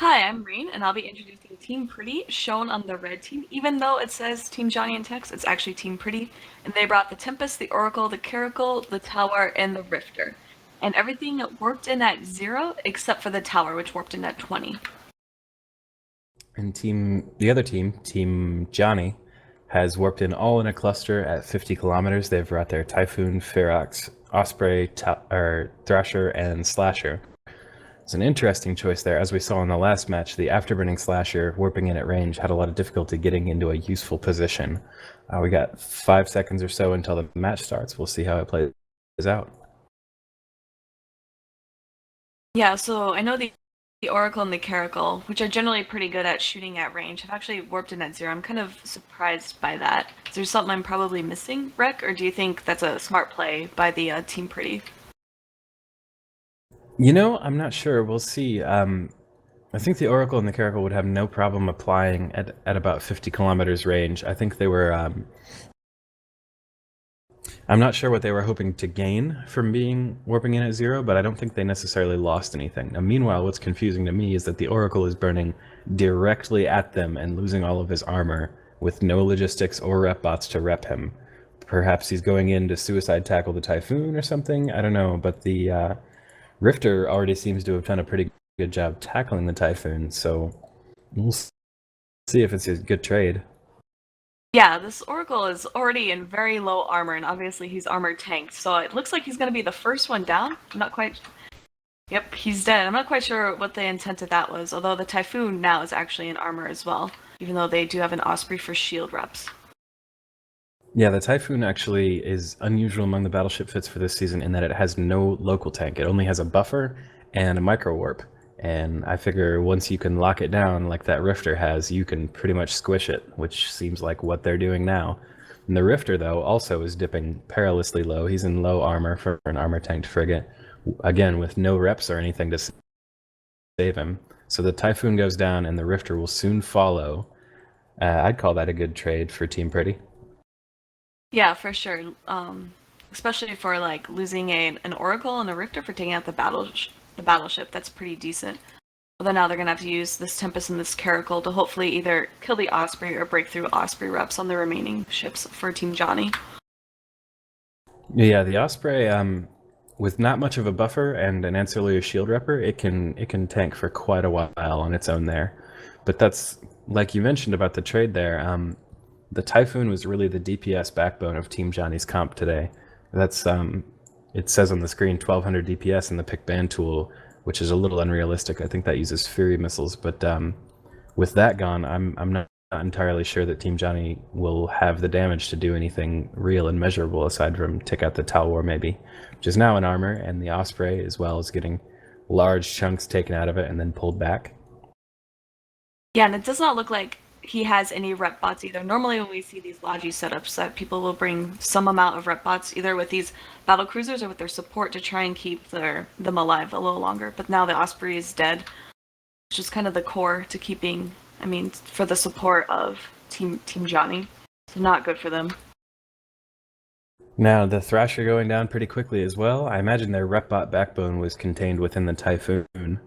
Hi, I'm Reen, and I'll be introducing Team Pretty, shown on the red team. Even though it says Team Johnny in text, it's actually Team Pretty. And they brought the Tempest, the Oracle, the Caracal, the Tower, and the Rifter. And everything warped in at 0, except for the Tower, which warped in at 20. And the other team, Team Johnny, has warped in all in a cluster at 50 kilometers. They've brought their Typhoon, Ferox, Osprey, Thrasher, and Slasher. It's an interesting choice there. As we saw in the last match, the Afterburning Slasher, warping in at range, had a lot of difficulty getting into a useful position. We got 5 seconds or so until the match starts. We'll see how it plays out. Yeah, so I know the Oracle and the Caracal, which are generally pretty good at shooting at range, have actually warped in at 0. I'm kind of surprised by that. Is there something I'm probably missing, Rek, or do you think that's a smart play by the Team Pretty? I'm not sure. We'll see. I think the Oracle and the Caracal would have no problem applying at about 50 kilometers range. I think they were. I'm not sure what they were hoping to gain from being warping in at 0, but I don't think they necessarily lost anything. Now, meanwhile, what's confusing to me is that the Oracle is burning directly at them and losing all of his armor with no logistics or rep bots to rep him. Perhaps he's going in to suicide tackle the Typhoon or something. I don't know, but the Rifter already seems to have done a pretty good job tackling the Typhoon, so we'll see if it's a good trade. Yeah, this Oracle is already in very low armor, and obviously he's armor tanked, so it looks like he's going to be the first one down. I'm not quite. Yep, he's dead. I'm not quite sure what the intent of that was, although the Typhoon now is actually in armor as well, even though they do have an Osprey for shield reps. Yeah, the Typhoon actually is unusual among the battleship fits for this season in that it has no local tank. It only has a buffer and a micro warp. And I figure once you can lock it down like that Rifter has, you can pretty much squish it, which seems like what they're doing now. And the Rifter, though, also is dipping perilously low. He's in low armor for an armor tanked frigate, again, with no reps or anything to save him. So the Typhoon goes down and the Rifter will soon follow. I'd call that a good trade for Team Pretty. Yeah, for sure. Especially for like losing an Oracle and a Rifter for taking out the battleship. That's pretty decent. Although now they're gonna have to use this Tempest and this Caracal to hopefully either kill the Osprey or break through Osprey reps on the remaining ships for Team Johnny. Yeah, the Osprey, with not much of a buffer and an ancillary shield repper, it can tank for quite a while on its own there. But that's like you mentioned about the trade there. The Typhoon was really the DPS backbone of Team Johnny's comp today. That's it says on the screen 1200 DPS in the pick ban tool, which is a little unrealistic. I think that uses Fury missiles, but with that gone, I'm not entirely sure that Team Johnny will have the damage to do anything real and measurable aside from tick out the Talwar maybe, which is now in armor, and the Osprey as well is getting large chunks taken out of it and then pulled back. Yeah, and it does not look like he has any rep bots either. Normally, when we see these Logi setups, that people will bring some amount of rep bots either with these battle cruisers or with their support to try and keep them alive a little longer. But now the Osprey is dead, which is kind of the core to keeping. I mean, for the support of Team Johnny, so not good for them. Now, the Thrasher going down pretty quickly as well. I imagine their Repbot backbone was contained within the Typhoon.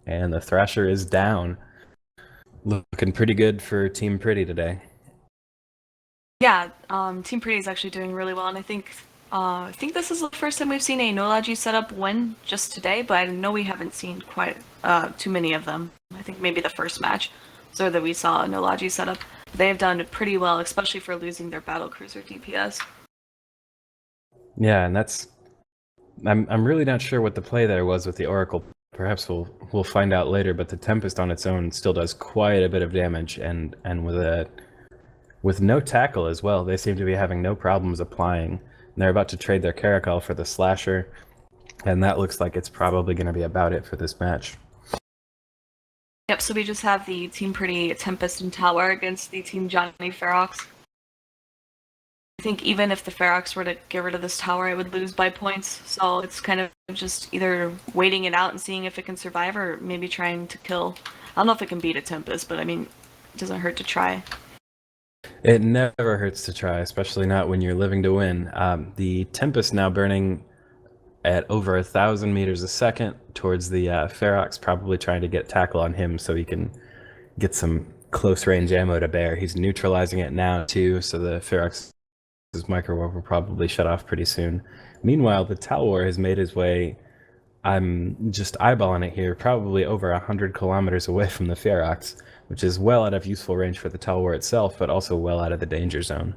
And the Thrasher is down. Looking pretty good for Team Pretty today. Yeah, Team Pretty is actually doing really well, and I think this is the first time we've seen a no-logi setup win just today, but I know we haven't seen quite too many of them. I think maybe the first match, so that we saw a no-logi setup. They have done pretty well, especially for losing their battle cruiser DPS. Yeah, and that's I'm really not sure what the play there was with the Oracle. Perhaps we'll find out later, but the Tempest on its own still does quite a bit of damage, and with no tackle as well, they seem to be having no problems applying. And they're about to trade their Caracal for the Slasher, and that looks like it's probably going to be about it for this match. Yep, so we just have the Team Pretty Tempest and Tower against the Team Johnny Ferox. I think even if the Ferox were to get rid of this tower, it would lose by points. So it's kind of just either waiting it out and seeing if it can survive, or maybe trying to kill. I don't know if it can beat a Tempest, but I mean, it doesn't hurt to try. It never hurts to try, especially not when you're living to win. The Tempest now burning at over 1,000 meters a second towards the Ferox, probably trying to get tackle on him so he can get some close range ammo to bear. He's neutralizing it now too, so the Ferox's microwave will probably shut off pretty soon. Meanwhile, the Talwar has made his way, I'm just eyeballing it here, probably over 100 kilometers away from the Ferox, which is well out of useful range for the Talwar itself, but also well out of the danger zone.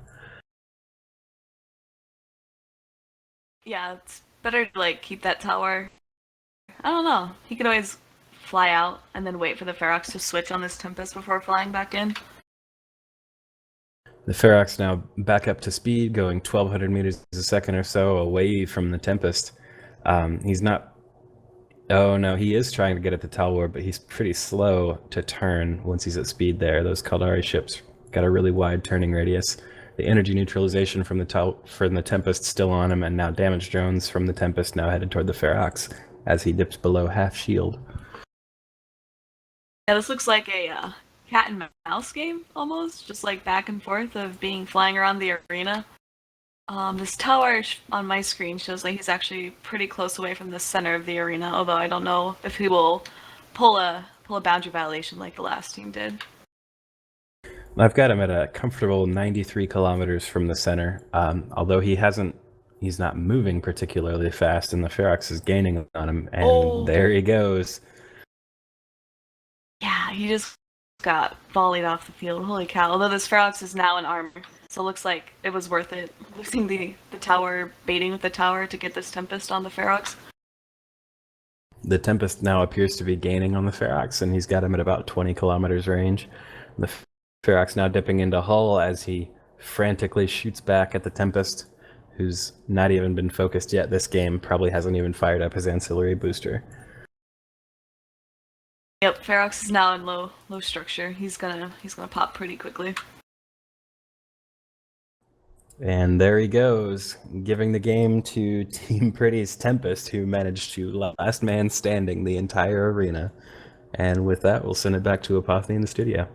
Yeah, it's better to like keep that tower. I don't know. He could always fly out and then wait for the Ferox to switch on this Tempest before flying back in. The Ferox now back up to speed, going 1,200 meters a second or so away from the Tempest. He's not... Oh no, he is trying to get at the Talwar, but he's pretty slow to turn once he's at speed there. Those Caldari ships got a really wide turning radius. The energy neutralization from the Tempest still on him, and now damage drones from the Tempest now headed toward the Ferox as he dips below half shield. Yeah, this looks like a cat and mouse game almost, just like back and forth of being flying around the arena. This tower on my screen shows like he's actually pretty close away from the center of the arena, although I don't know if he will pull a boundary violation like the last team did. I've got him at a comfortable 93 kilometers from the center, although he's not moving particularly fast, and the Ferox is gaining on him, and there he goes. Yeah, he just got volleyed off the field. Holy cow. Although this Ferox is now in armor, so it looks like it was worth it, losing the tower, baiting with the tower to get this Tempest on the Ferox. The Tempest now appears to be gaining on the Ferox, and he's got him at about 20 kilometers range. The Ferox now dipping into hull as he frantically shoots back at the Tempest, who's not even been focused yet this game, probably hasn't even fired up his ancillary booster. Yep, Ferox is now in low structure. He's gonna pop pretty quickly. And there he goes, giving the game to Team Pretty's Tempest, who managed to last man standing the entire arena. And with that, we'll send it back to Apothene in the studio.